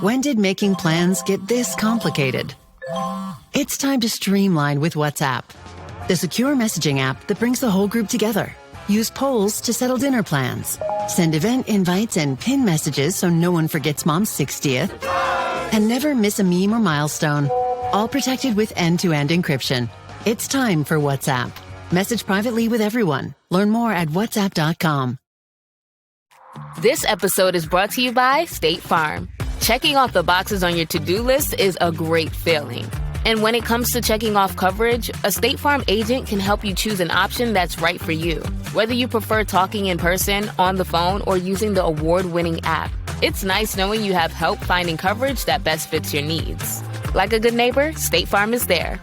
When did making plans get this complicated? It's time to streamline with WhatsApp, the secure messaging app that brings the whole group together. Use polls to settle dinner plans. Send event invites and pin messages so no one forgets Mom's 60th. And never miss a meme or milestone. All protected with end-to-end encryption. It's time for WhatsApp. Message privately with everyone. Learn more at whatsapp.com. This episode is brought to you by State Farm. Checking off the boxes on your to-do list is a great feeling. And when it comes to checking off coverage, a State Farm agent can help you choose an option that's right for you. Whether you prefer talking in person, on the phone, or using the award-winning app, it's nice knowing you have help finding coverage that best fits your needs. Like a good neighbor, State Farm is there.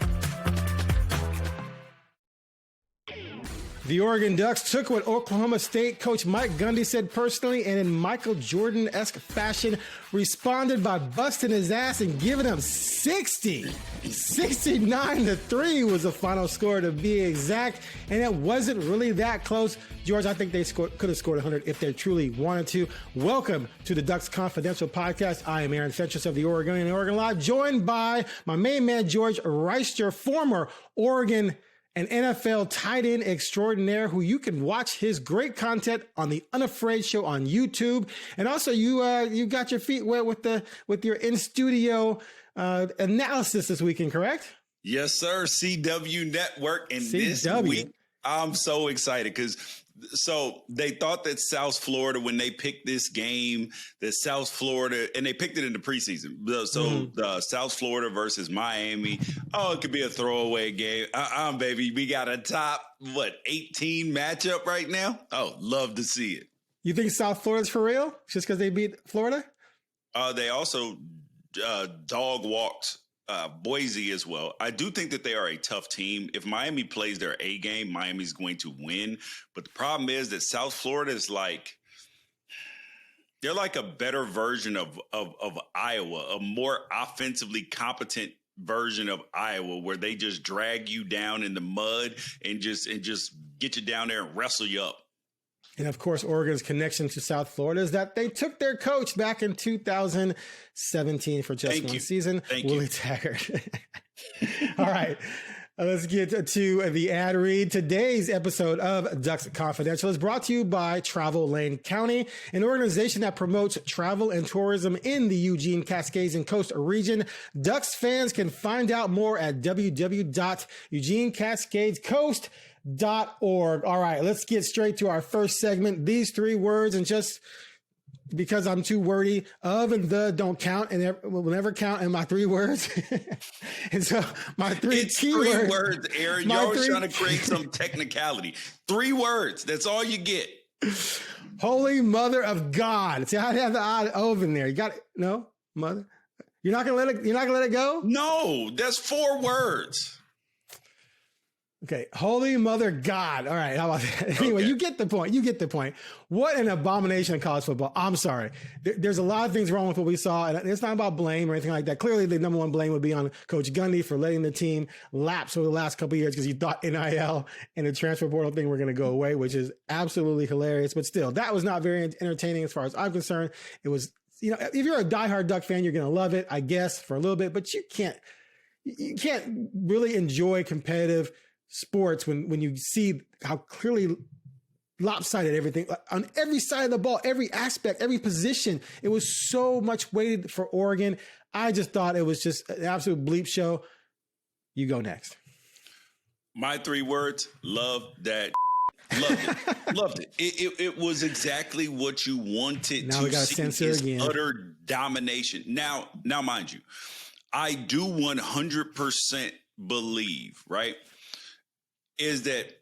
The Oregon Ducks took what Oklahoma State coach Mike Gundy said personally and in Michael Jordan-esque fashion responded by busting his ass and giving him 60. 69-3 was the final score to be exact, and it wasn't really that close. George, I think they could have scored 100 if they truly wanted to. Welcome to the Ducks Confidential Podcast. I am Aaron Fentress of the Oregonian and OregonLive, joined by my main man, George Wrighster, former Oregon and NFL tight end extraordinaire, who you can watch his great content on the Unafraid Show on YouTube. And also you got your feet wet with your in-studio analysis this weekend, correct? Yes, sir. CW Network. And this week, I'm so excited because they thought that South Florida, when they picked this game, that South Florida, and they picked it in the preseason. So South Florida versus Miami. Oh, it could be a throwaway game. Baby, we got a top, 18 matchup right now? Oh, love to see it. You think South Florida's for real? Just because they beat Florida? They also dog walked Boise as well. I do think that they are a tough team. If Miami plays their A game, Miami's going to win. But the problem is that South Florida is they're like a better version of Iowa, a more offensively competent version of Iowa, where they just drag you down in the mud and just get you down there and wrestle you up. And of course, Oregon's connection to South Florida is that they took their coach back in 2017 for just one season, Willie Taggart. All right, let's get to the ad read. Today's episode of Ducks Confidential is brought to you by Travel Lane County, an organization that promotes travel and tourism in the Eugene, Cascades, and Coast region. Ducks fans can find out more at www.eugenecascadescoast.org. All right, let's get straight to our first segment. These three words, and just because I'm too wordy, of and the don't count and will never count in my three words. And so my three words, Aaron. You're always trying to create some technicality. 3 words. That's all you get. Holy Mother of God. See, I have the odd O in there. You got it? No, mother. You're not gonna let it go? No, that's 4 words. Okay, Holy Mother God. All right, how about that? Anyway, You get the point. What an abomination of college football. I'm sorry. There's a lot of things wrong with what we saw, and it's not about blame or anything like that. Clearly, the number one blame would be on Coach Gundy for letting the team lapse over the last couple of years because he thought NIL and the transfer portal thing were going to go away, which is absolutely hilarious. But still, that was not very entertaining as far as I'm concerned. It was, if you're a diehard Duck fan, you're going to love it, I guess, for a little bit, but you can't really enjoy competitive sports when you see how clearly lopsided everything on every side of the ball, every aspect, every position. It was so much weighted for Oregon. I just thought it was just an absolute bleep show. You go next. My 3 words: love that. Loved it. It was exactly what you wanted now to we gotta see. censor again. Utter domination. Now, mind you, I do 100% believe, right, is that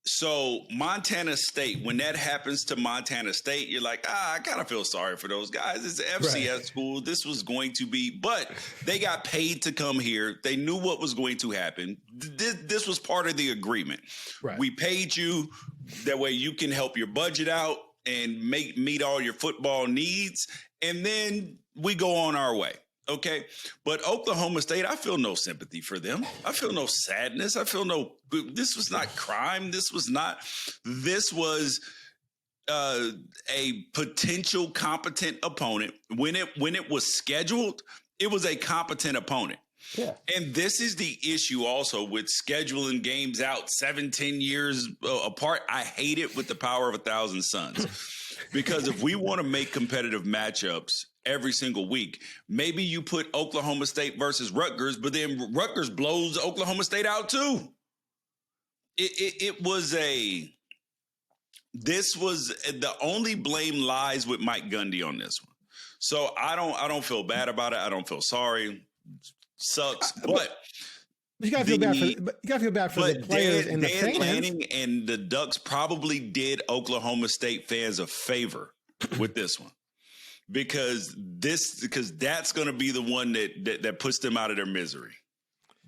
so Montana State, when that happens to Montana State, you're like, I kind of feel sorry for those guys. It's an FCS school. This was going to be, but they got paid to come here. They knew what was going to happen. This was part of the agreement. Right. We paid you. That way you can help your budget out and meet all your football needs. And then we go on our way. Okay. But Oklahoma State, I feel no sympathy for them. I feel no sadness. This was not crime. This was a potential competent opponent. When it was scheduled, it was a competent opponent. Yeah. And this is the issue also with scheduling games out 7-10 years apart. I hate it with the power of 1,000 suns. Because if we want to make competitive matchups every single week, maybe you put Oklahoma State versus Rutgers, but then Rutgers blows Oklahoma State out too. This was the only blame lies with Mike Gundy on this one. So I don't feel bad about it. I don't feel sorry. Sucks, but you gotta feel bad for the players and the fans. Lanning and the Ducks probably did Oklahoma State fans a favor with this one, because that's going to be the one that puts them out of their misery.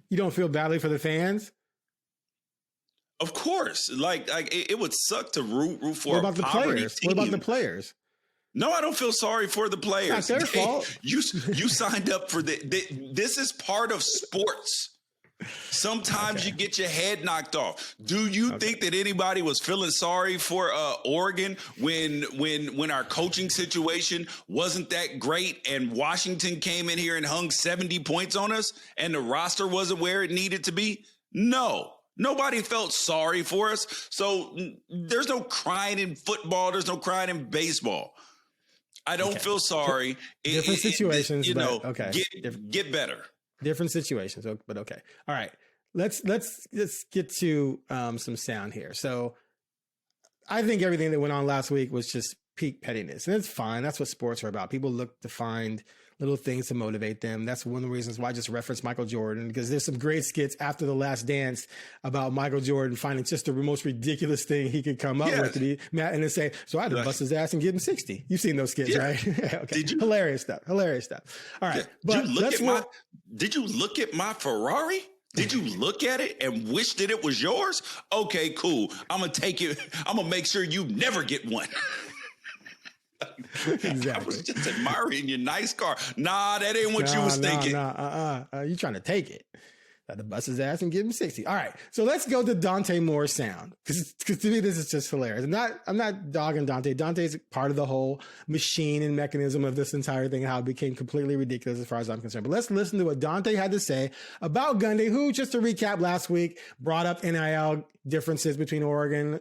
You don't feel badly for the fans? Of course, like it would suck to root for. What about the players? Team. What about the players? No, I don't feel sorry for the players. It's not their fault. You signed up for this is part of sports. Sometimes you get your head knocked off. Do you think that anybody was feeling sorry for Oregon when our coaching situation wasn't that great and Washington came in here and hung 70 points on us and the roster wasn't where it needed to be? No. Nobody felt sorry for us. So there's no crying in football. There's no crying in baseball. I don't feel sorry. Different situations, Get better. Different situations, but okay. All right. Let's get to some sound here. So I think everything that went on last week was just peak pettiness, and it's fine. That's what sports are about. People look to find little things to motivate them. That's one of the reasons why I just referenced Michael Jordan, because there's some great skits after The Last Dance about Michael Jordan finding just the most ridiculous thing he could come up with, and then say, so I had to bust his ass and give him 60. You've seen those skits, right? Okay. Did you? Hilarious stuff. All right. But did you look at my Ferrari? Did you look at it and wish that it was yours? Okay, cool. I'm going to take it. I'm going to make sure you never get one. Exactly. I was just admiring your nice car. Nah, that ain't what you was thinking. You trying to take it. Had to bust his ass and give him 60. All right. So let's go to Dante Moore sound. Because to me, this is just hilarious. I'm not dogging Dante. Dante's part of the whole machine and mechanism of this entire thing, how it became completely ridiculous as far as I'm concerned. But let's listen to what Dante had to say about Gundy, who, just to recap last week, brought up NIL differences between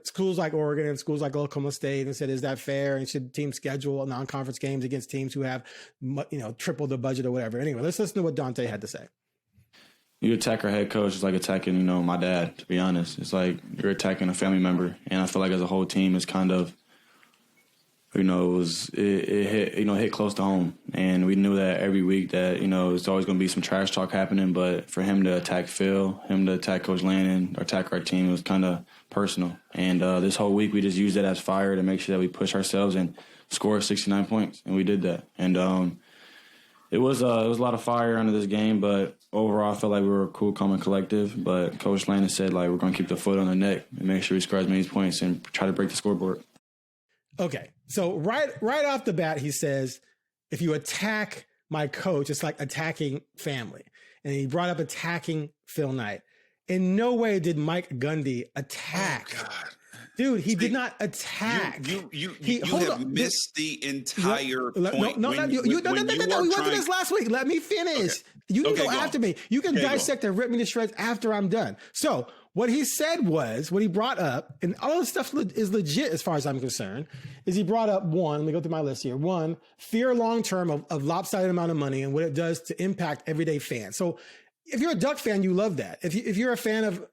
schools like Oregon and schools like Oklahoma State, and said, is that fair? And should teams schedule non-conference games against teams who have, triple the budget or whatever? Anyway, let's listen to what Dante had to say. You attack our head coach, it's like attacking, my dad, to be honest. It's like you're attacking a family member. And I feel like as a whole team, it's kind of, it hit close to home. And we knew that every week that, it's always going to be some trash talk happening. But for him to attack Phil, him to attack Coach Lannon, or attack our team, it was kind of personal. And this whole week, we just used it as fire to make sure that we push ourselves and score 69 points. And we did that. And it was a lot of fire under this game, but overall, I felt like we were cool, calm, and collective. But Coach Lannon said, we're going to keep the foot on the neck and make sure we score as many points and try to break the scoreboard. Okay, so right off the bat, he says, if you attack my coach, it's like attacking family. And he brought up attacking Phil Knight. In no way did Mike Gundy attack. Oh, God. Dude, he did not attack. You have missed the entire point. No. We went through this last week. Let me finish. Okay. You can go after me. You can dissect and rip me to shreds after I'm done. So what he said was, what he brought up, and all this stuff is legit as far as I'm concerned, is he brought up one, let me go through my list here. One, fear long-term of lopsided amount of money and what it does to impact everyday fans. So if you're a Duck fan, you love that. If you're a fan of,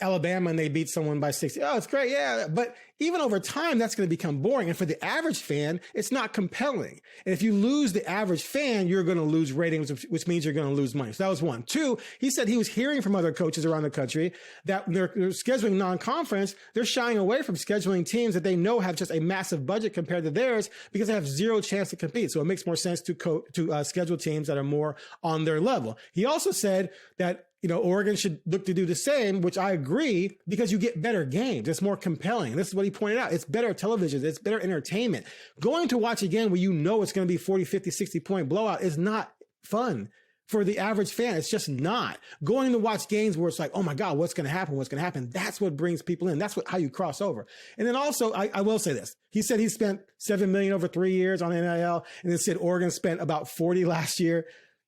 Alabama and they beat someone by 60, oh, it's great. Yeah. But even over time, that's going to become boring. And for the average fan, it's not compelling. And if you lose the average fan, you're going to lose ratings, which means you're going to lose money. So that was one. Two, he said he was hearing from other coaches around the country that they're scheduling non-conference. They're shying away from scheduling teams that they know have just a massive budget compared to theirs because they have zero chance to compete. So it makes more sense to schedule teams that are more on their level. He also said that Oregon should look to do the same, which I agree, because you get better games. It's more compelling. This is what he pointed out. It's better television. It's better entertainment. Going to watch a game where it's going to be 40, 50, 60 point blowout is not fun. For the average fan, it's just not. Going to watch games where it's like, oh my God, what's going to happen? What's going to happen? That's what brings people in. That's how you cross over. And then also, I will say this. He said he spent $7 million over 3 years on NIL, and then said Oregon spent about 40 last year.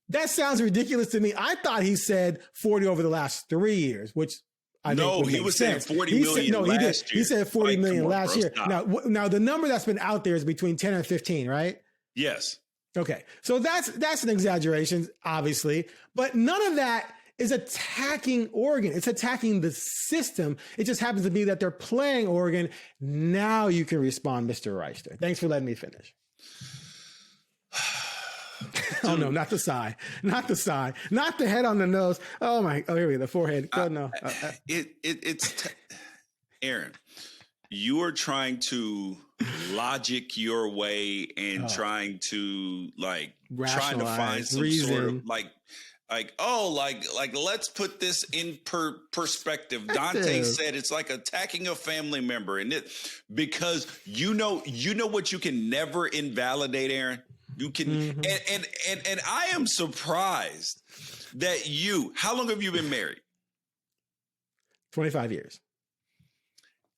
That sounds ridiculous to me. I thought he said 40 over the last 3 years, which I think would he make was sense. saying 40 million last year. He said 40 million last year. Stop. Now the number that's been out there is between 10 and 15, right? Yes. Okay. So that's an exaggeration, obviously, but none of that is attacking Oregon. It's attacking the system. It just happens to be that they're playing Oregon. Now you can respond, Mr. Wrighster. Thanks for letting me finish. Oh no, not the sigh, not the sigh, not the head on the nose. Oh here we go, the forehead. Oh no. Aaron, you are trying to logic your way and trying to trying to find some reason. Sort of like let's put this in perspective. Dante said it's like attacking a family member, and because you know what you can never invalidate, Aaron. You can, and I am surprised that how long have you been married? 25 years.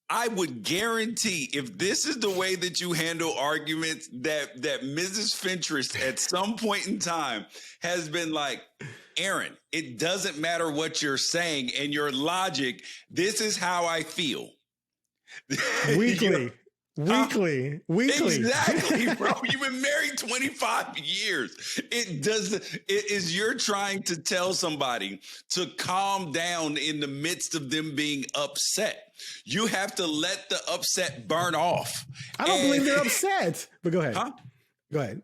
I would guarantee if this is the way that you handle arguments, that Mrs. Fentress at some point in time has been like, Aaron, it doesn't matter what you're saying and your logic. This is how I feel. Weekly. Weekly. Exactly, bro. You've been married 25 years. You're trying to tell somebody to calm down in the midst of them being upset. You have to let the upset burn off. I don't believe they're upset. But go ahead. Huh? Go ahead.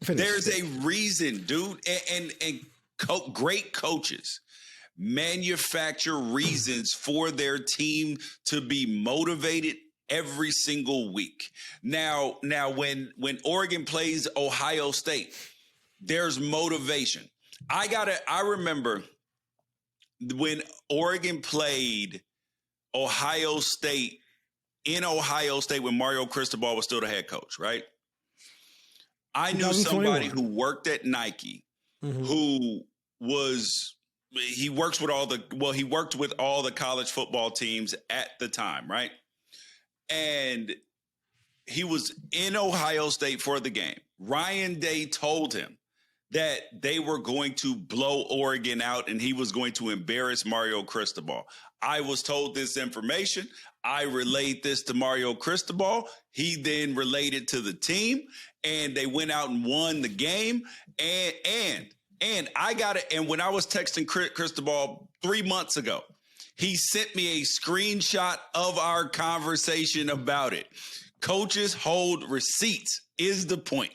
Finish. There's a reason, dude. And great coaches manufacture reasons for their team to be motivated every single week. Now, when Oregon plays Ohio State, there's motivation. I remember when Oregon played Ohio State in Ohio State when Mario Cristobal was still the head coach, right? I knew somebody who worked at Nike who he worked with all the college football teams at the time, right? And he was in Ohio State for the game. Ryan Day told him that they were going to blow Oregon out and he was going to embarrass Mario Cristobal. I was told this information. I relayed this to Mario Cristobal. He then relayed it to the team, and they went out and won the game. And I got it. And when I was texting Cristobal 3 months ago, he sent me a screenshot of our conversation about it. Coaches hold receipts is the point.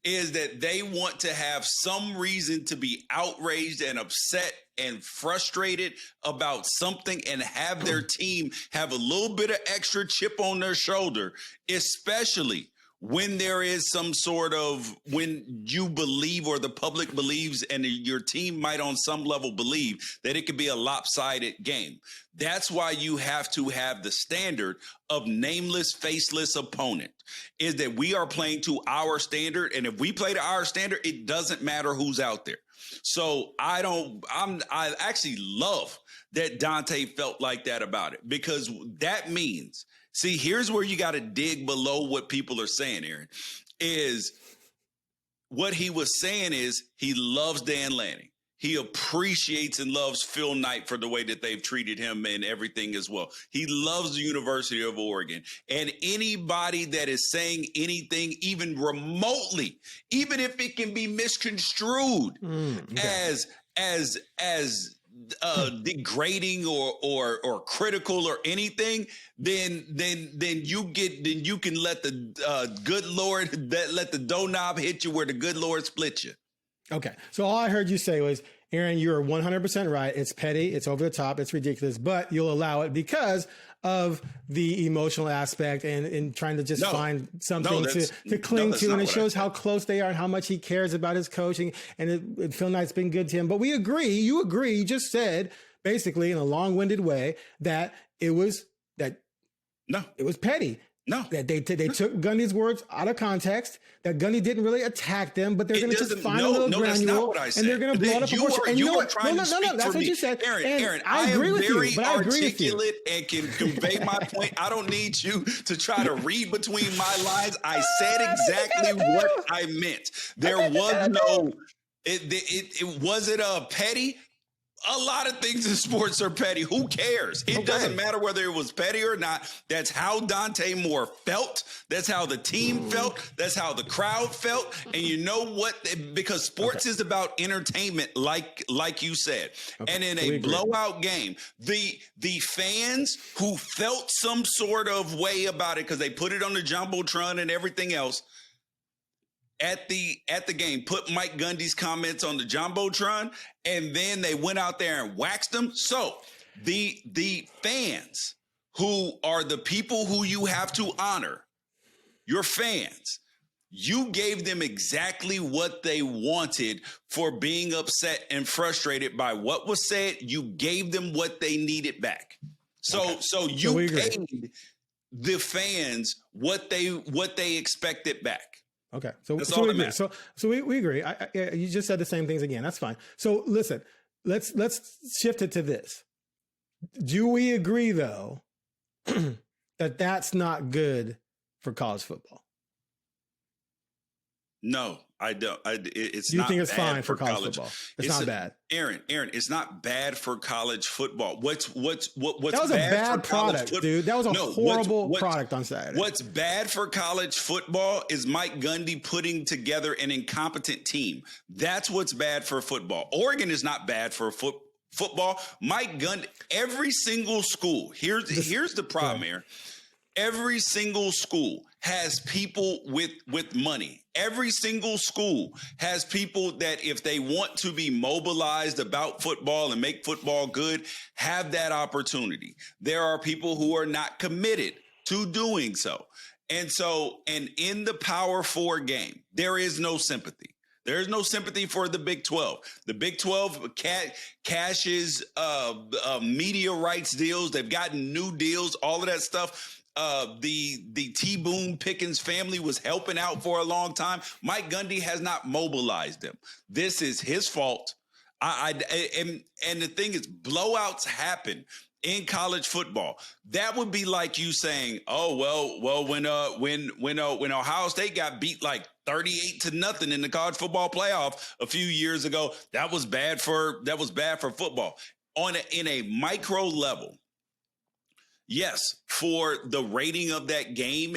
Is that they want to have some reason to be outraged and upset and frustrated about something and have their team have a little bit of extra chip on their shoulder, especially when there is some sort of, when you believe or the public believes and your team might on some level believe that it could be a lopsided game. That's why you have to have the standard of nameless, faceless opponent, is that we are playing to our standard. And if we play to our standard, it doesn't matter who's out there. So I actually love that Dante felt like that about it, because that means, see, here's where you got to dig below what people are saying, Aaron, is what he was saying is he loves Dan Lanning. He appreciates and loves Phil Knight for the way that they've treated him and everything as well. He loves the University of Oregon. And anybody that is saying anything, even remotely, even if it can be misconstrued as degrading or critical or anything, then you can let the good Lord let the doorknob hit you where the good Lord split you. Okay. So all I heard you say was, Aaron, you're 100% right. It's petty. It's over the top. It's ridiculous, but you'll allow it because of the emotional aspect and trying to just find something to cling to. And it shows how close they are and how much he cares about his coaching. And Phil Knight's been good to him. But we agree. You agree. You just said basically in a long-winded way that it was petty. No. That they took Gundy's words out of context, that Gundy didn't really attack them, but they're going to just find a little granule and they're going to blow it up proportion. You are trying to speak that's for what me. you said. Aaron, I agree with you, but I agree with you. articulate and can convey my point. I don't need you to try to read between my lines. I said exactly what I meant. There was no, was it a petty? A lot of things in sports are petty. Who cares? It doesn't matter whether it was petty or not. That's how Dante Moore felt. That's how the team felt. That's how the crowd felt. And you know what? Because sports is about entertainment, like you said. And in a blowout game, the fans who felt some sort of way about it because they put it on the Jumbotron and everything else, at the game, put Mike Gundy's comments on the Jumbotron, and then they went out there and waxed them. So the fans who are the people who you have to honor, your fans, you gave them exactly what they wanted for being upset and frustrated by what was said. You gave them what they needed back. So you paid the fans what they expected back. Okay, so we agree. So we agree. You just said the same things again. That's fine. So listen, let's shift it to this. Do we agree though that that's not good for college football? No, I don't. It's you not think it's bad fine for college football? It's not bad. Aaron, it's not bad for college football. What's that was bad a bad for product, dude. That was a horrible product on Saturday. What's bad for college football is Mike Gundy putting together an incompetent team. That's what's bad for football. Oregon is not bad for football. Mike Gundy, every single school. Here's the problem, Aaron. Every single school has people with money. Every single school has people that if they want to be mobilized about football and make football good, have that opportunity. There are people who are not committed to doing so. And in the Power 4 game, there is no sympathy. There's no sympathy for the Big 12. The Big 12 cashes media rights deals. They've gotten new deals, all of that stuff. The T. Boone Pickens family was helping out for a long time. Mike Gundy has not mobilized them. This is his fault. And the thing is, blowouts happen in college football. That would be like you saying, "Oh well, when Ohio State got beat like 38-0 in the college football playoff a few years ago, that was bad for football." In a micro level. Yes, for the rating of that game,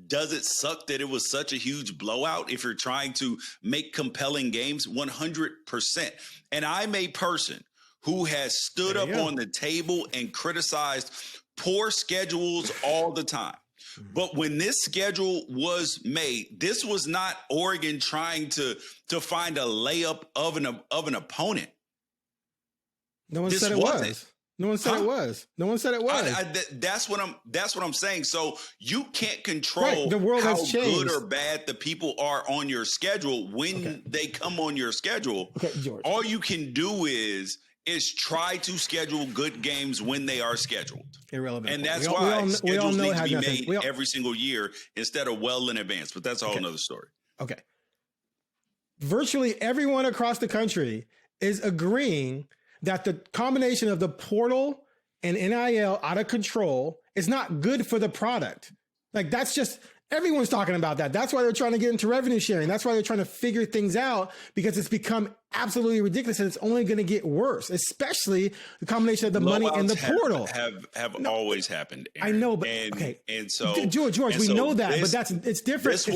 does it suck that it was such a huge blowout if you're trying to make compelling games? 100%. And I'm a person who has stood up on the table and criticized poor schedules all the time. But when this schedule was made, this was not Oregon trying to find a layup of an opponent. No one said it was. No one said it was. No one said it was. That's what I'm saying. So you can't control the world how has changed. good or bad the people are on your schedule when they come on your schedule. Okay, George. All you can do is try to schedule good games when they are scheduled. Irrelevant. And that's why schedules need to be made every single year instead of well in advance. But that's a whole nother story. Okay. Virtually everyone across the country is agreeing that the combination of the portal and NIL out of control is not good for the product. Like that's just, everyone's talking about that. That's why they're trying to get into revenue sharing. That's why they're trying to figure things out, because it's become absolutely ridiculous and it's only going to get worse, especially the combination of the money and the portal. Have always happened, Aaron. I know, but and so George, we know that, but it's different.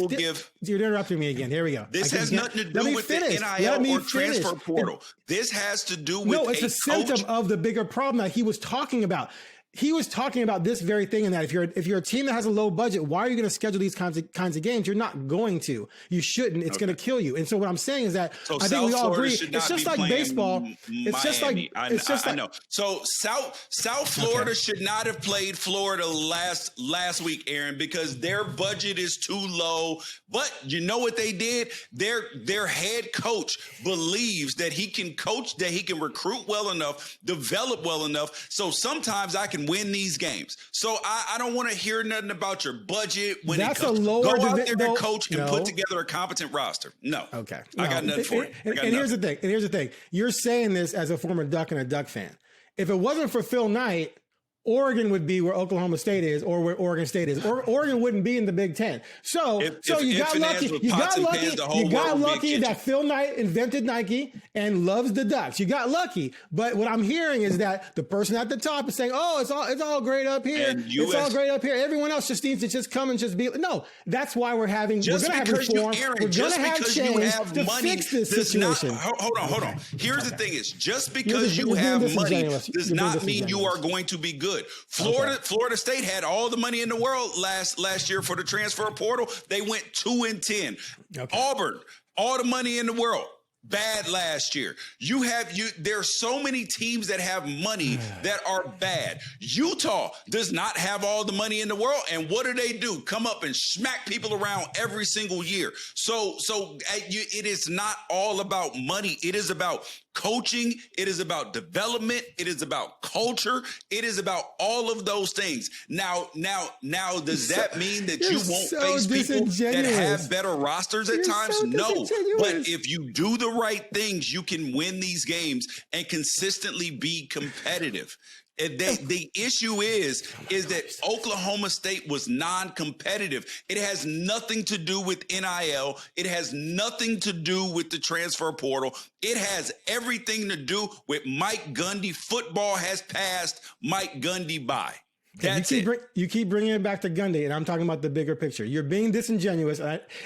You're interrupting me again. Here we go. This has nothing to do with the NIL or transfer portal. This has to do with it's a symptom of the bigger problem that he was talking about. He was talking about this very thing, and that if you're a team that has a low budget, why are you going to schedule these kinds of games? You're not going to. You shouldn't. It's going to kill you. And so what I'm saying is that I think we all agree. It's just like baseball. It's just like I know. So South Florida should not have played Florida last week, Aaron, because their budget is too low. But you know what they did? Their head coach believes that he can coach, that he can recruit well enough, develop well enough. So sometimes I can can win these games. So I don't want to hear nothing about your budget when That's it comes. a lower Go out there no, and coach and no. put together a competent roster. No. Okay. I got nothing for you. And here's the thing. And here's the thing. You're saying this as a former Duck and a Duck fan. If it wasn't for Phil Knight, Oregon would be where Oklahoma State is, or where Oregon State is, or Oregon wouldn't be in the Big Ten. So you got lucky. You got lucky that Phil Knight invented Nike and loves the Ducks. You got lucky. But what I'm hearing is that the person at the top is saying, "Oh, it's all great up here. It's all great up here. Everyone else just needs to just come and just be." No, that's why we're going to have reform. We're going to have change to fix this situation. Hold on. Here's the thing: is just because you have money does not mean you are going to be good. Florida State had all the money in the world last year for the transfer portal. They went 2-10. Okay. Auburn, all the money in the world. Bad last year. There's so many teams that have money that are bad. Utah does not have all the money in the world. And what do? Come up and smack people around every single year. So it is not all about money. It is about coaching. It is about development. It is about culture. It is about all of those things. Now, does that mean that you won't face people that have better rosters at times? No. But if you do the right things, you can win these games and consistently be competitive. The issue is that Oklahoma State was non-competitive. It has nothing to do with NIL. It has nothing to do with the transfer portal. It has everything to do with Mike Gundy. Football has passed Mike Gundy by. That's you keep bringing it back to Gundy, and I'm talking about the bigger picture. You're being disingenuous.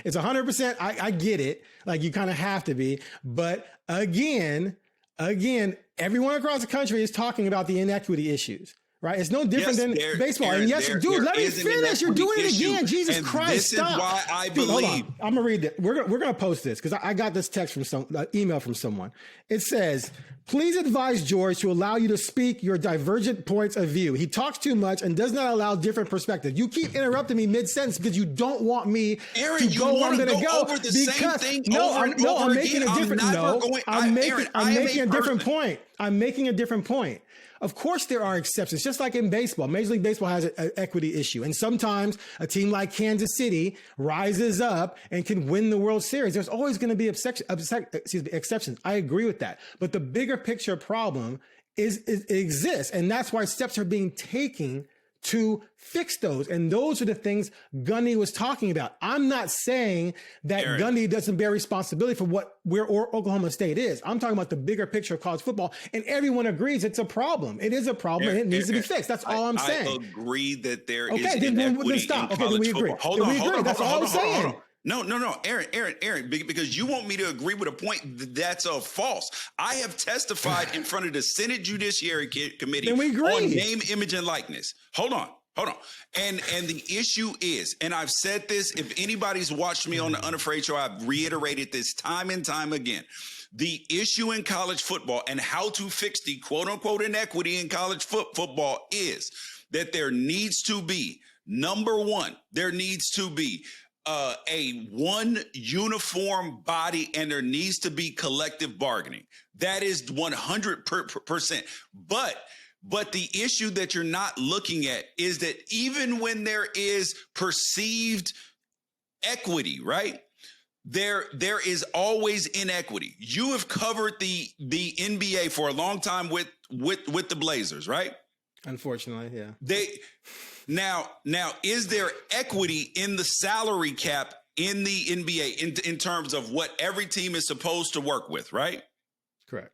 It's 100%. I get it. Like, you kind of have to be. But again, everyone across the country is talking about the inequity issues, right? It's no different than baseball. Aaron, and yes, dude, let me finish. You're doing it again. Jesus Christ, this stop. Is why I believe. Hold on. I'm gonna read it. We're gonna post this because I got this text from email from someone. It says, "Please advise George to allow you to speak your divergent points of view. He talks too much and does not allow different perspectives. You keep interrupting me mid-sentence because you don't want me Aaron, to go where I'm going to go. Over the same thing I'm making a different. I'm making a different person. point. I'm making a different point. Of course, there are exceptions, just like in baseball. Major League Baseball has an equity issue. And sometimes a team like Kansas City rises up and can win the World Series. There's always going to be exceptions. I agree with that. But the bigger picture problem exists. And that's why steps are being taken to fix those. And those are the things Gundy was talking about. I'm not saying that Gundy doesn't bear responsibility for where Oklahoma State is. I'm talking about the bigger picture of college football. And everyone agrees it's a problem. It is a problem and it needs to be fixed. That's all I'm saying. I agree that there is inequity in college football. Hold on. That's all I'm saying. No, Aaron, because you want me to agree with a point that's false. I have testified in front of the Senate Judiciary Committee on name, image, and likeness. Hold on. And the issue is, and I've said this, if anybody's watched me on the Unafraid Show, I've reiterated this time and time again. The issue in college football and how to fix the quote unquote inequity in college football is that there needs to be, number one, there needs to be a one uniform body, and there needs to be collective bargaining. That is 100%. But the issue that you're not looking at is that even when there is perceived equity, right? There is always inequity. You have covered the NBA for a long time with the Blazers, right? Unfortunately, yeah. Now, is there equity in the salary cap in the NBA in terms of what every team is supposed to work with, right? Correct.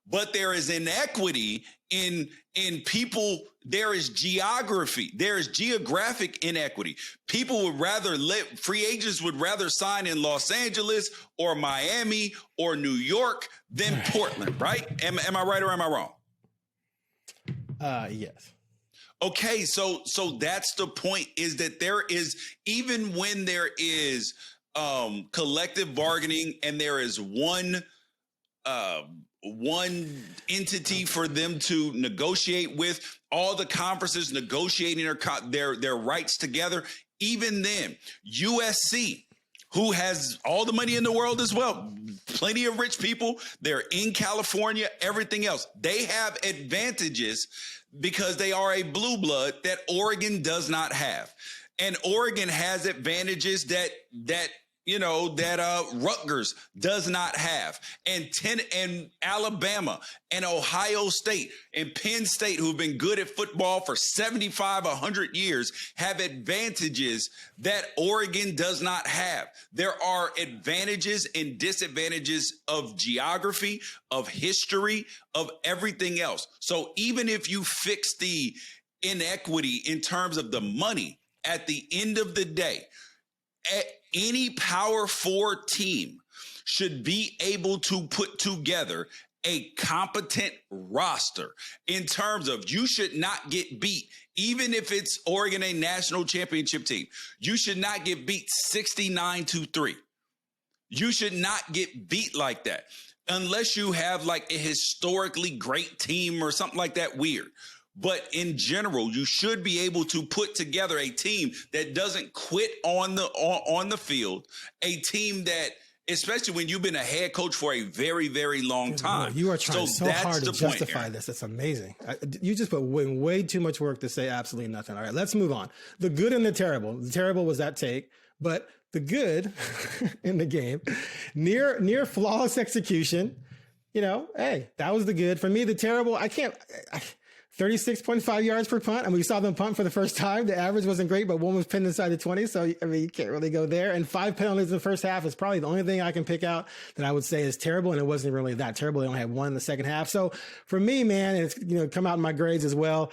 But there is inequity in people. There is geography. There is geographic inequity. People would rather free agents would rather sign in Los Angeles or Miami or New York than Portland, right? Am I right or am I wrong? Yes. Okay, so that's the point, is that there is, even when there is collective bargaining and there is one entity for them to negotiate with, all the conferences negotiating their rights together, even then, USC, who has all the money in the world as well, plenty of rich people, they're in California, everything else, they have advantages because they are a blue blood that Oregon does not have. And Oregon has advantages that Rutgers does not have. And Alabama and Ohio State and Penn State, who've been good at football for 75, 100 years, have advantages that Oregon does not have. There are advantages and disadvantages of geography, of history, of everything else. So even if you fix the inequity in terms of the money, at the end of the day, any Power 4 team should be able to put together a competent roster in terms of you should not get beat, even if it's Oregon, a national championship team. You should not get beat 69-3. You should not get beat like that unless you have like a historically great team or something like that weird. But in general, you should be able to put together a team that doesn't quit on the field, a team that, especially when you've been a head coach for a very, very long time. You are trying so hard to justify this. It's amazing. You just put way too much work to say absolutely nothing. All right, let's move on. The good and the terrible. The terrible was that take, but the good in the game, near flawless execution. Hey, that was the good. For me, the terrible, 36.5 yards per punt. And we saw them punt for the first time. The average wasn't great, but one was pinned inside the 20. So, you can't really go there. And 5 penalties in the first half is probably the only thing I can pick out that I would say is terrible. And it wasn't really that terrible. They only had 1 in the second half. So for me, man, and it's, come out in my grades as well.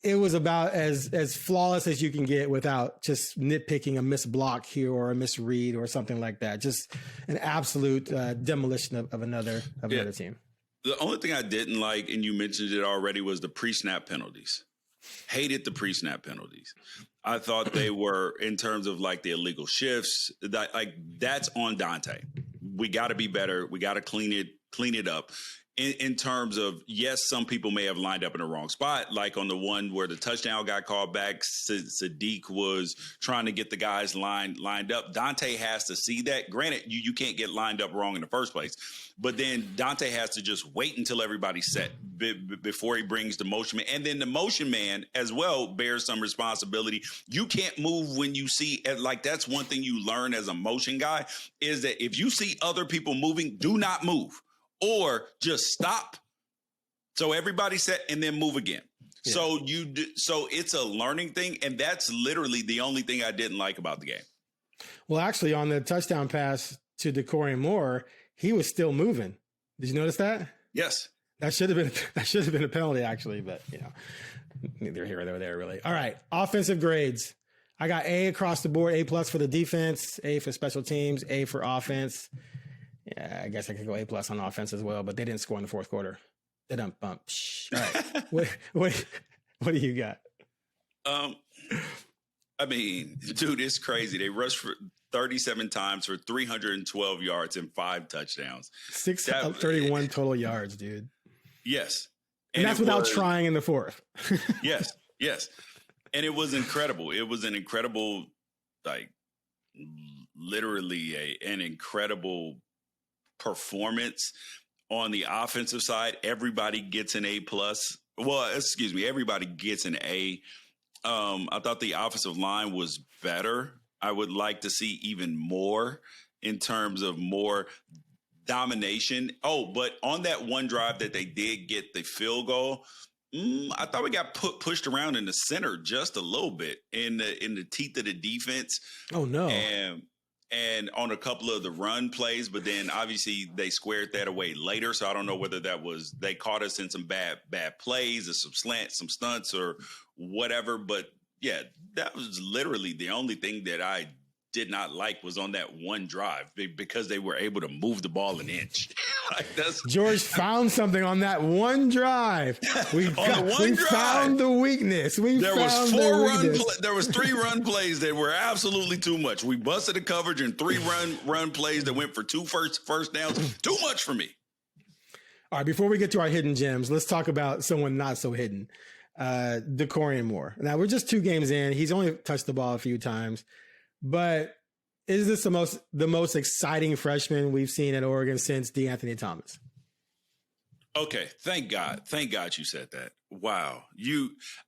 It was about as flawless as you can get without just nitpicking a missed block here or a misread or something like that. Just an absolute demolition of another team. The only thing I didn't like, and you mentioned it already, was the pre-snap penalties. Hated the pre-snap penalties. I thought they were, in terms of like the illegal shifts, that's on Dante. We got to be better. We got to clean it up. In terms of, yes, some people may have lined up in the wrong spot, like on the one where the touchdown got called back, Sadiq was trying to get the guys lined up. Dante has to see that. Granted, you can't get lined up wrong in the first place, but then Dante has to just wait until everybody's set before he brings the motion man. And then the motion man as well bears some responsibility. You can't move when you see, like, that's one thing you learn as a motion guy, is that if you see other people moving, do not move. Or just stop. So everybody set and then move again. Yeah. So it's a learning thing. And that's literally the only thing I didn't like about the game. Well, actually, on the touchdown pass to Dante Moore, he was still moving. Did you notice that? Yes. That should have been a penalty, actually, but neither here nor there, really. All right. Offensive grades. I got A across the board, A+ for the defense, A for special teams, A for offense. Yeah, I guess I could go A+ on offense as well, but they didn't score in the fourth quarter. They didn't bump. All right. what do you got? I mean, dude, it's crazy. They rushed for 37 times for 312 yards and 5 touchdowns. 631 total yards, dude. Yes. And that's without trying in the fourth. Yes. And it was incredible. It was an incredible, literally an incredible performance on the offensive side. Everybody gets an A+. Well, excuse me, everybody gets an A. I thought the offensive line was better. I would like to see even more in terms of more domination. Oh, but on that one drive that they did get the field goal, I thought we got pushed around in the center just a little bit in the teeth of the defense. Oh no. And on a couple of the run plays, but then obviously they squared that away later. So I don't know whether that was, they caught us in some bad plays or some slants, some stunts or whatever. But yeah, that was literally the only thing that I did not like was on that one drive because they were able to move the ball an inch. George found something on that one drive. We found the weakness. There was 3 run plays that were absolutely too much. We busted the coverage and 3 run plays that went for 2 first downs. Too much for me. All right, before we get to our hidden gems, let's talk about someone not so hidden. Dante Moore. Now we're just 2 games in. He's only touched the ball a few times. But is this the most exciting freshman we've seen at Oregon since DeAnthony Thomas? Okay, thank God you said that. Wow,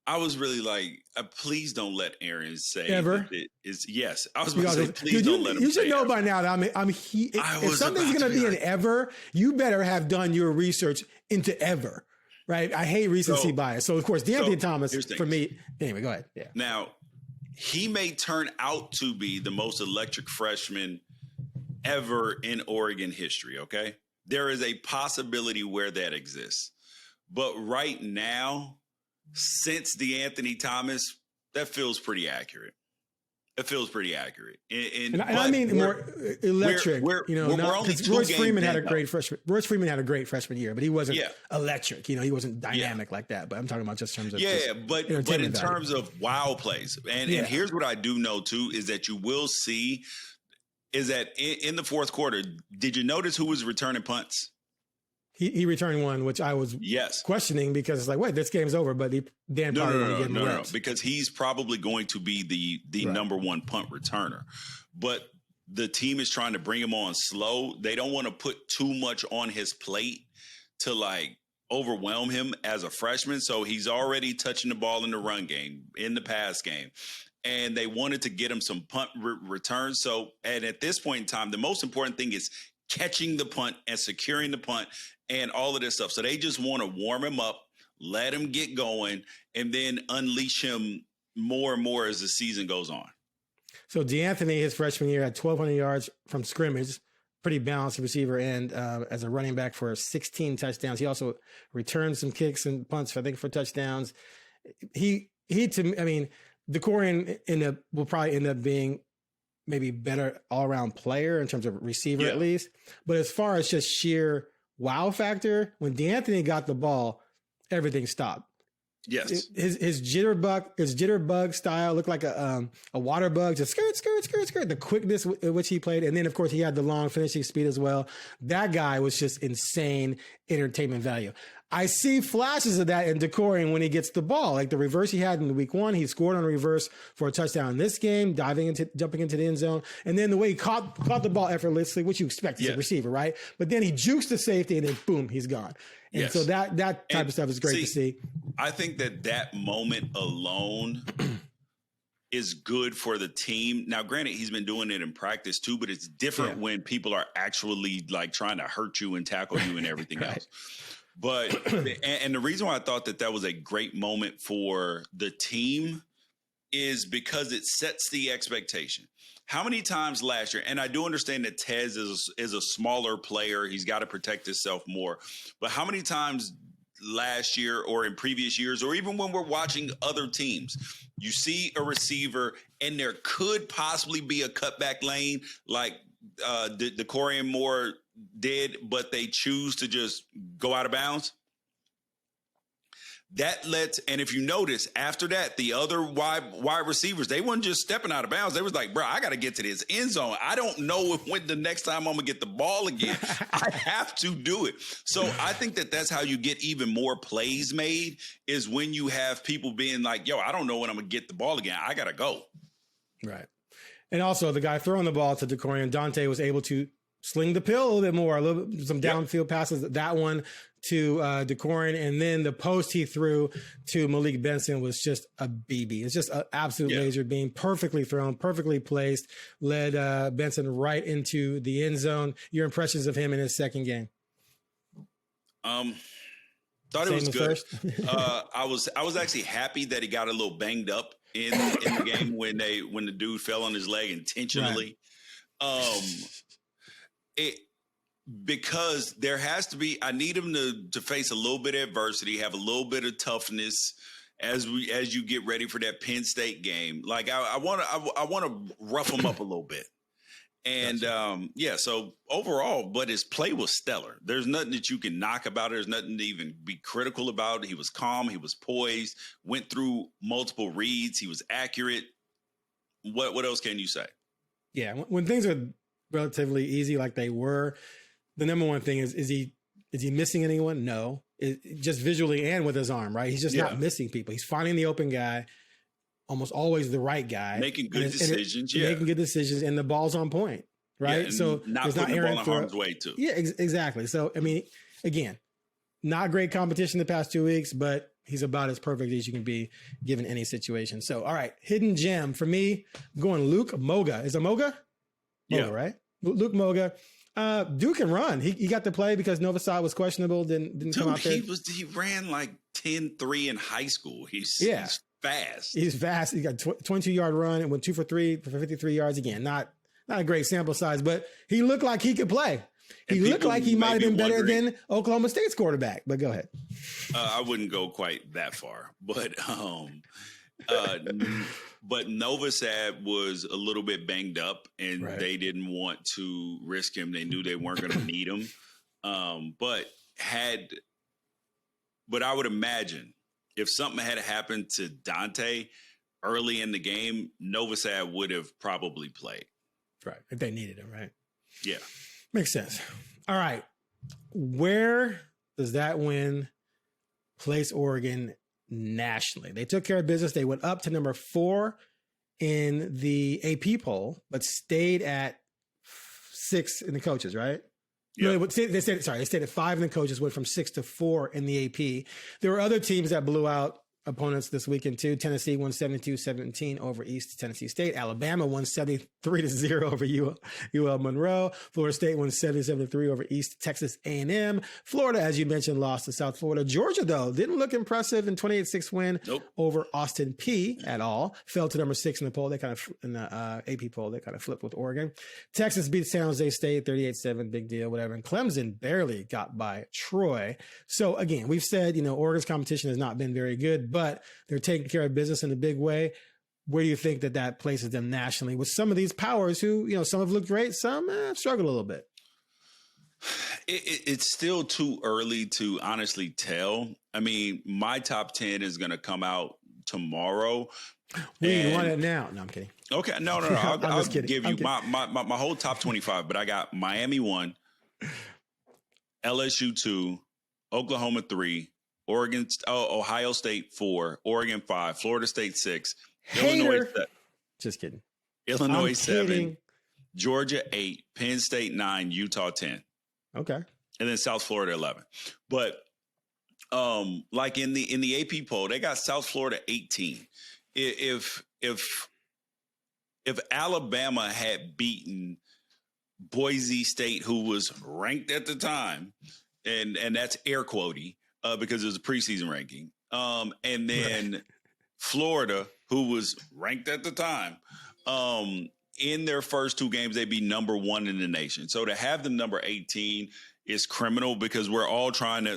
I was really like, please don't let Aaron say ever. That it is yes. I was about to say, please don't let him. You should say know ever. by now that if something's going to be an ever, you better have done your research into ever, right? I hate recency bias. So of course, D'Anthony Thomas for me. Anyway, go ahead. Yeah. Now, he may turn out to be the most electric freshman ever in Oregon history. Okay. There is a possibility where that exists. But right now, since D'Anthony Thomas, that feels pretty accurate. It feels pretty accurate. And I mean more electric. Royce Freeman had a great freshman. Royce Freeman had a great freshman year, but he wasn't electric. He wasn't dynamic like that. But I'm talking about just in terms of but in terms of wow plays. And here's what I do know too is that you will see is that in the fourth quarter, did you notice who was returning punts? He returned one, which I was questioning because it's like, wait, this game's over, but Dan probably won't get no, because he's probably going to be the number one punt returner. But the team is trying to bring him on slow. They don't want to put too much on his plate to like overwhelm him as a freshman. So he's already touching the ball in the run game, in the pass game. And they wanted to get him some punt returns. So, and at this point in time, the most important thing is catching the punt and securing the punt and all of this stuff. So they just want to warm him up, let him get going, and then unleash him more and more as the season goes on. So D'Anthony, his freshman year, had 1,200 yards from scrimmage, pretty balanced receiver, and as a running back for 16 touchdowns. He also returned some kicks and punts, I think, for touchdowns. Decorian will probably end up being maybe better all-around player in terms of receiver at least. But as far as just sheer wow factor, when D'Anthony got the ball, everything stopped. Yes. His jitterbug style looked like a water bug, just skirt. The quickness with which he played. And then, of course, he had the long finishing speed as well. That guy was just insane entertainment value. I see flashes of that in Decorian when he gets the ball, like the reverse he had in week 1. He scored on a reverse for a touchdown in this game, jumping into the end zone. And then the way he caught the ball effortlessly, which you expect as a receiver, right? But then he jukes the safety and then boom, he's gone. And so that type of stuff is great to see. I think that moment alone is good for the team. Now, granted, he's been doing it in practice too, but it's different when people are actually like trying to hurt you and tackle you and everything else. But and the reason why I thought that was a great moment for the team is because it sets the expectation. How many times last year, and I do understand that Tez is a smaller player. He's got to protect himself more. But how many times last year or in previous years, or even when we're watching other teams, you see a receiver and there could possibly be a cutback lane like the Corian Moore did, but they choose to just go out of bounds. And if you notice, after that, the other wide receivers, they weren't just stepping out of bounds. They was like, bro, I got to get to this end zone. I don't know when the next time I'm going to get the ball again. I have to do it. So I think that's how you get even more plays made is when you have people being like, yo, I don't know when I'm going to get the ball again. I got to go. Right. And also the guy throwing the ball to Decorian, Dante was able to sling the pill a little bit more, some downfield passes, that one to Decorian, and then the post he threw to Malik Benson was just a BB. It's just an absolute laser beam, perfectly thrown, perfectly placed, led Benson right into the end zone. Your impressions of him in his second game? Thought it was good. I was actually happy that he got a little banged up in the game when the dude fell on his leg intentionally. Right. Because there has to be, I need him to face a little bit of adversity, have a little bit of toughness as you get ready for that Penn State game. Like I want to rough him up a little bit. And so overall, but his play was stellar. There's nothing that you can knock about it. There's nothing to even be critical about. He was calm. He was poised, went through multiple reads. He was accurate. What else can you say? Yeah. When things are relatively easy like they were, the number one thing is he missing anyone? No. Just visually and with his arm, right? He's just not missing people. He's finding the open guy, almost always the right guy. Making good decisions, Making good decisions, and the ball's on point, right? So not putting the ball in harm's way, too. Yeah, exactly. So, I mean, again, Not great competition the past 2 weeks, but he's about as perfect as you can be given any situation. So, all right, hidden gem for me, I'm going Luke Moga. Is it Moga? Moga, right? Luke Moga. Duke can run. He got to play because Novosad was questionable. Didn't come out there. He ran like 10-3 in high school. He's fast. He's fast. He got 22-yard run and went 2 for 3 for 53 yards. Again, not a great sample size, but he looked like he could play. He looked like he might have been better than Oklahoma State's quarterback. But go ahead. I wouldn't go quite that far, but Novosad was a little bit banged up, and they didn't want to risk him. They knew they weren't going to need him. But I would imagine if something had happened to Dante early in the game, Novosad would have probably played. Right. If they needed him, right? Yeah. Makes sense. All right. Where does that win place Oregon nationally? They took care of business. They went up to number 4 in the AP poll, but stayed at 6 in the coaches, right? Yeah. No, they stayed at 5 in the coaches, went from 6 to 4 in the AP. There were other teams that blew out opponents this weekend too. Tennessee won 72-17 over East Tennessee State. Alabama won 73-0 over UL Monroe. Florida State won 77-3 over East Texas A&M. Florida, as you mentioned, lost to South Florida. Georgia, though, didn't look impressive in 28-6 win over Austin Peay at all. Fell to number 6 in the poll. They kind of in the AP poll. They kind of flipped with Oregon. Texas beat San Jose State 38-7. Big deal, whatever. And Clemson barely got by Troy. So again, we've said Oregon's competition has not been very good, but they're taking care of business in a big way. Where do you think that places them nationally with some of these powers who, some have looked great, some struggled a little bit? It's still too early to honestly tell. I mean, my top 10 is going to come out tomorrow. We want it now. No, I'm kidding. Okay. No. I'll give you my whole top 25, but I got Miami 1, LSU 2, Oklahoma 3, Ohio State 4, Oregon 5, Florida State 6, Illinois 7. Just kidding. Illinois 7, Georgia 8, Penn State 9, Utah 10. Okay. And then South Florida 11. But like in the AP poll, they got South Florida 18. If Alabama had beaten Boise State, who was ranked at the time, and that's air quotey, because it was a preseason ranking. And then Florida, who was ranked at the time, in their first 2 games, they'd be number 1 in the nation. So to have them number 18 is criminal because we're all trying to,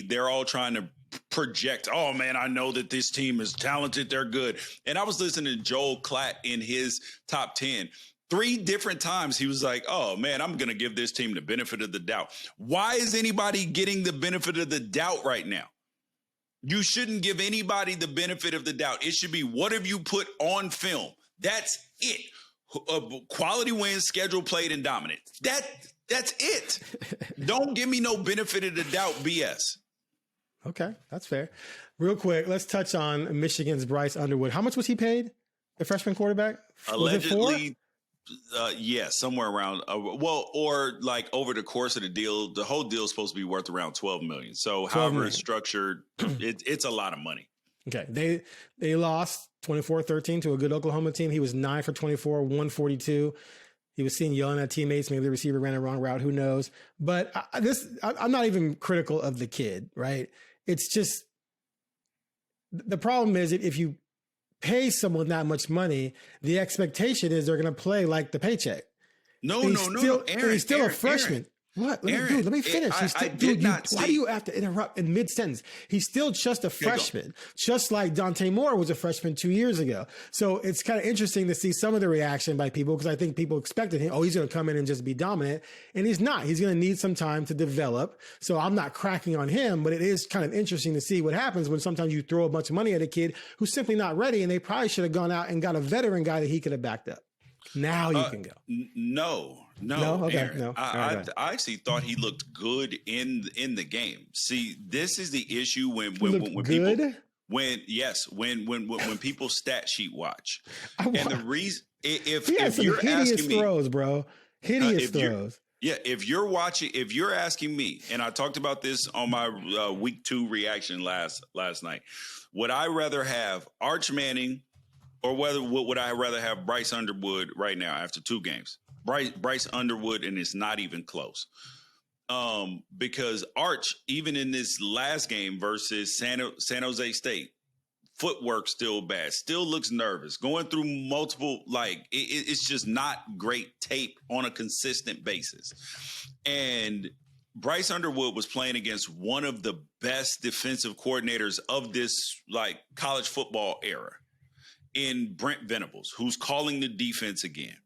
they're all trying to project, oh man, I know that this team is talented. They're good. And I was listening to Joel Klatt in his top 10. 3 different times he was like, oh, man, I'm going to give this team the benefit of the doubt. Why is anybody getting the benefit of the doubt right now? You shouldn't give anybody the benefit of the doubt. It should be, what have you put on film? That's it. Quality wins, schedule played, and dominant. That's it. Don't give me no benefit of the doubt BS. Okay, that's fair. Real quick, let's touch on Michigan's Bryce Underwood. How much was he paid, the freshman quarterback? Allegedly, somewhere around, or like over the course of the deal, the whole deal is supposed to be worth around $12 million. So however it's structured, it's a lot of money. Okay. They lost 24-13 to a good Oklahoma team. He was 9 for 24, 142. He was seen yelling at teammates. Maybe the receiver ran a wrong route. Who knows? But I'm not even critical of the kid, right? It's just the problem is if you pay someone that much money, the expectation is they're going to play like the paycheck. No. Aaron, he's still a freshman. Aaron. What? Let me finish. Why do you have to interrupt in mid-sentence? He's still just a freshman, just like Dante Moore was a freshman 2 years ago. So it's kind of interesting to see some of the reaction by people because I think people expected him, he's going to come in and just be dominant. And he's not. He's going to need some time to develop. So I'm not cracking on him, but it is kind of interesting to see what happens when sometimes you throw a bunch of money at a kid who's simply not ready, and they probably should have gone out and got a veteran guy that he could have backed up. Now you can go. No. Okay. Aaron. No. I actually thought he looked good in the game. See, this is the issue when people when people stat sheet watch. And the reason if you're asking me, throws, bro. Hideous throws. Yeah, if you're asking me, and I talked about this on my week 2 reaction last night, would I rather have Arch Manning or would I rather have Bryce Underwood right now after 2 games? Bryce Underwood, and it's not even close. Because Arch, even in this last game versus San Jose State, footwork still bad, still looks nervous, going through multiple, it's just not great tape on a consistent basis. And Bryce Underwood was playing against one of the best defensive coordinators of this college football era in Brent Venables, who's calling the defense again.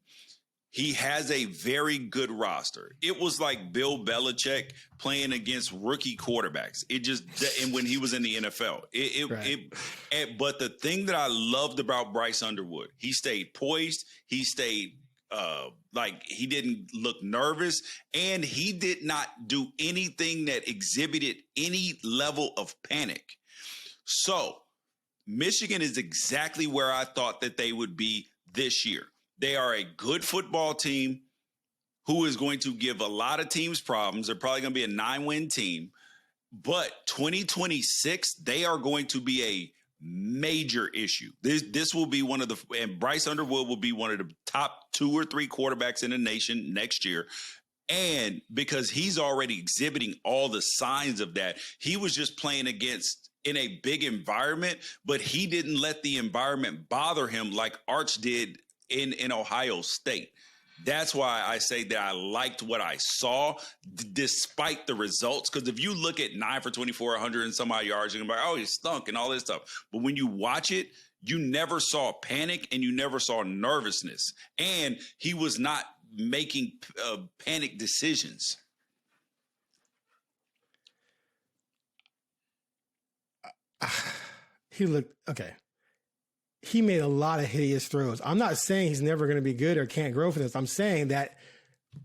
He has a very good roster. It was like Bill Belichick playing against rookie quarterbacks. And when he was in the NFL, but the thing that I loved about Bryce Underwood, he stayed poised. He stayed he didn't look nervous, and he did not do anything that exhibited any level of panic. So Michigan is exactly where I thought that they would be this year. They are a good football team who is going to give a lot of teams problems. They're probably going to be a 9-win team. But 2026, they are going to be a major issue. This will be and Bryce Underwood will be one of the top 2 or 3 quarterbacks in the nation next year. And because he's already exhibiting all the signs of that, he was just playing in a big environment, but he didn't let the environment bother him like Arch did in Ohio State. That's why I say that I liked what I saw despite the results. Because if you look at 9 for 24, 100 and some odd yards, you're going to be like, oh, he stunk and all this stuff. But when you watch it, you never saw panic and you never saw nervousness. And he was not making panic decisions. He looked okay. He made a lot of hideous throws. I'm not saying he's never going to be good or can't grow for this. I'm saying that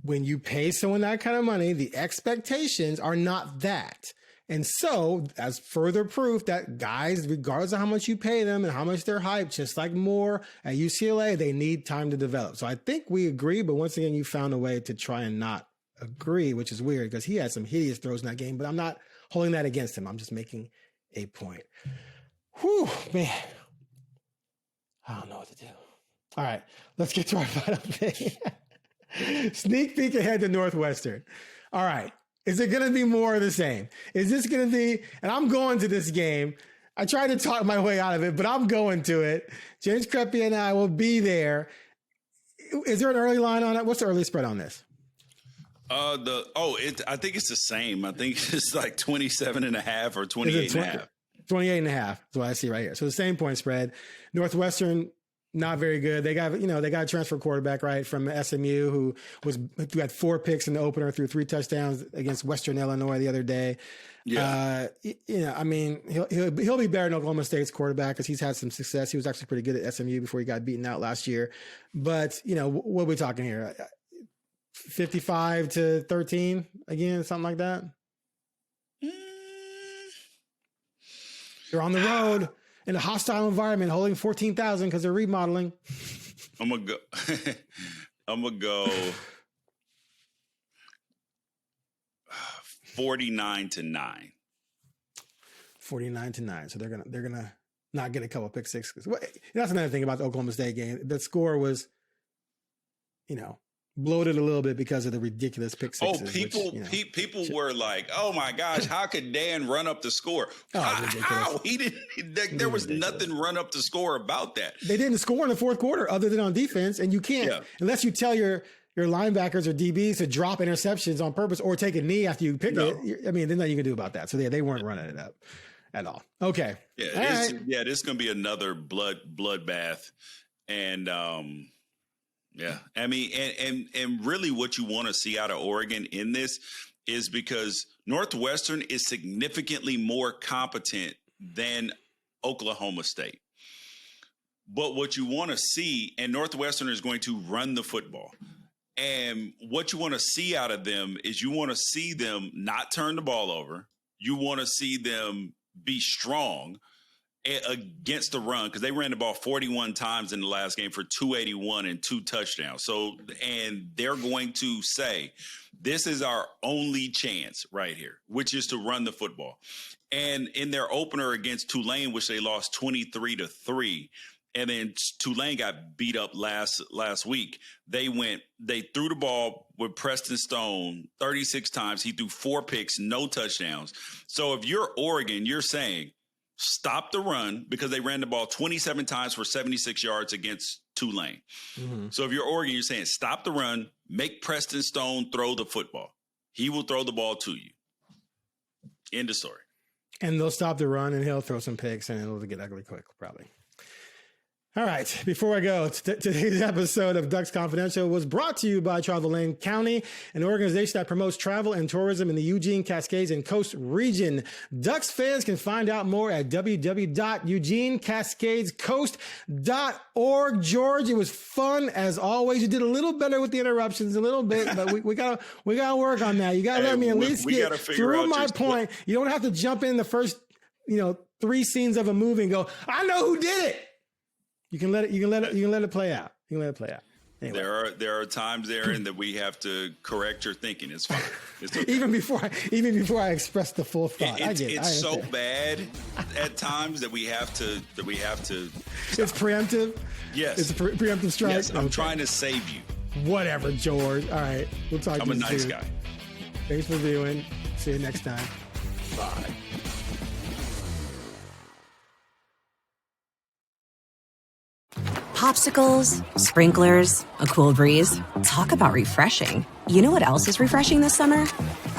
when you pay someone that kind of money, the expectations are not that. And so, as further proof that guys, regardless of how much you pay them and how much they're hyped, just like Moore at UCLA, they need time to develop. So I think we agree, but once again, you found a way to try and not agree, which is weird because he had some hideous throws in that game, but I'm not holding that against him. I'm just making a point. Whew, man. I don't know what to do. All right, let's get to our final thing. Sneak peek ahead to Northwestern. All right, is it going to be more of the same? Is this going to be, and I'm going to this game. I tried to talk my way out of it, but I'm going to it. James Creppy and I will be there. Is there an early line on it? What's the early spread on this? I think it's the same. I think it's like 27.5 or 28.5. 28.5. That's what I see right here. So the same point spread. Northwestern, not very good. They got a transfer quarterback, right, from SMU who had 4 picks in the opener, threw 3 touchdowns against Western Illinois the other day. Yeah. I mean, he'll be better than Oklahoma State's quarterback because he's had some success. He was actually pretty good at SMU before he got beaten out last year. But, what are we talking here? 55-13 again, something like that? They're on the road in a hostile environment, holding 14,000 because they're remodeling. I'm gonna go 49-9. 49-9. So they're gonna not get a couple pick sixes. That's another thing about the Oklahoma State game. The score was, bloated a little bit because of the ridiculous pick sixes. People were like, "Oh my gosh, how could Dan run up the score?" How he didn't? There was nothing run up the score about that. They didn't score in the fourth quarter other than on defense, and you can't unless you tell your linebackers or DBs to drop interceptions on purpose or take a knee after you pick it. I mean, there's nothing you can do about that. So they weren't running it up at all. Okay, this is going to be another bloodbath, and yeah, I mean, and really what you want to see out of Oregon in this is because Northwestern is significantly more competent than Oklahoma State. But what you want to see, and Northwestern is going to run the football. And what you want to see out of them is you want to see them not turn the ball over. You want to see them be strong. against the run, because they ran the ball 41 times in the last game for 281 and 2 touchdowns. So, and they're going to say, this is our only chance right here, which is to run the football. And in their opener against Tulane, which they lost 23-3, and then Tulane got beat up last week, they threw the ball with Preston Stone 36 times. He threw 4 picks, no touchdowns. So if you're Oregon, you're saying, stop the run, because they ran the ball 27 times for 76 yards against Tulane. Mm-hmm. So if you're Oregon, you're saying, stop the run, make Preston Stone throw the football. He will throw the ball to you. End of story. And they'll stop the run, and he'll throw some picks, and it'll get ugly quick, probably. All right. Before I go, today's episode of Ducks Confidential was brought to you by Travel Lane County, an organization that promotes travel and tourism in the Eugene, Cascades, and Coast region. Ducks fans can find out more at www.eugenecascadescoast.org. George, it was fun as always. You did a little better with the interruptions, a little bit, but we gotta work on that. You gotta let me at least get through my point. You don't have to jump in the first, 3 scenes of a movie and go, I know who did it. You can let it play out. You can let it play out. Anyway. There are times, Aaron, that we have to correct your thinking. It's fine. It's okay. even before I express the full thought. It's so bad at times that we have to. It's preemptive. Yes, it's a preemptive strike. Yes, I'm trying to save you. Whatever, George. All right, we'll talk. I'm a nice guy. Thanks for viewing. See you next time. Bye. Popsicles, sprinklers, a cool breeze. Talk about refreshing. You know what else is refreshing this summer?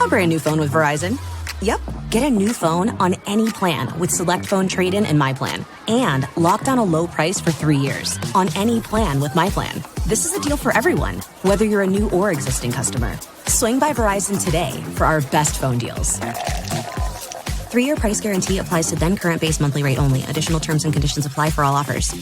A brand new phone with Verizon. Yep, get a new phone on any plan with Select Phone Trade-in and My Plan. And lock down a low price for 3 years on any plan with My Plan. This is a deal for everyone, whether you're a new or existing customer. Swing by Verizon today for our best phone deals. 3-year price guarantee applies to then current base monthly rate only. Additional terms and conditions apply for all offers.